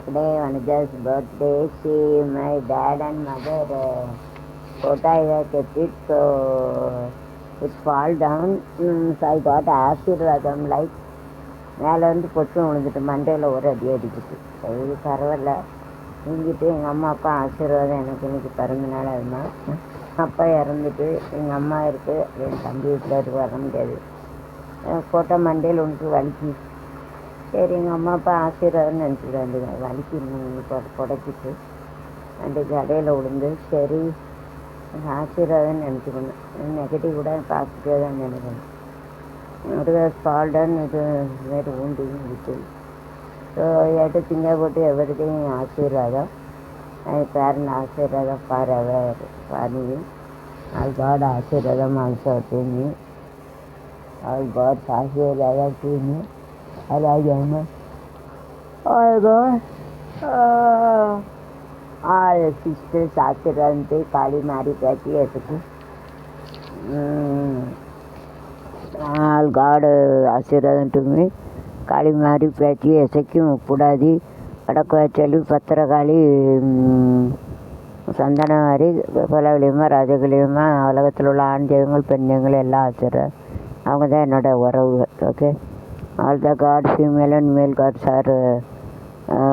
Yesterday, Vanuja's birthday, my dad and mother photo I kept it, so it fall down. So I got ஆசீர்வாதம் like மேலே வந்து பொட்டு விழுந்துட்டு மண்டையில் ஒரு அடி அடிக்குது. இது பரவாயில்ல. இங்கிட்டு எங்கள் அம்மா அப்பா ஆசீர்வாதம் எனக்கு இன்னைக்கு பிறந்த நாள். அதுதான் அப்பா இறந்துட்டு எங்கள் அம்மா இருக்குது, என் தம்பி வீட்டில் இருக்கு, வர முடியாது. ஃபோட்டோ மண்டையில் ஒன்று வலிக்கு. சரி எங்கள் அம்மா அப்பா ஆசீர்வாதம்னு நினச்சிட்டு வந்துங்க வலிக்கு புடச்சிட்டு அந்த கடையில் விழுந்து சரி ஆசீர்வாதம்னு நினச்சிக்கணும். நெகட்டிவ் கூட பாசிட்டிவாக தான் நினைக்கணும். ஒரு ஃபால்டன் இது வேறு ஊண்டியும் இருக்கு. ஸோ எட்டு திங்க போட்டு எவ்ரிதிங் ஆசீர்வாதம். பேரன் ஆசீர்வாதம் forever for me. All god ஆசீர்வாதம் also to me. All gods ஆசீர்வாதம் டு மீ. అలాగే అమ్మ ஆல் சிஸ்டர்ஸ் ஆசீர்வாதத்தை காளி மாறி பேச்சு எதுக்கு ஆல் காடு ஆசீர்வாதம் டுமி காளி மாறி பேச்சு எசைக்கும் கூடாது. வடக்குவாச்சலி பத்திரகாளி சந்தனமாரி குலவிலியமாக ராஜகுலியமாக உலகத்தில் உள்ள ஆண் தெய்வங்கள் பெண் தெய்வங்கள் எல்லாம் ஆசீர்வாதம். அவங்க தான் என்னோட உறவுகள். Okay, all the gods, female and male gods are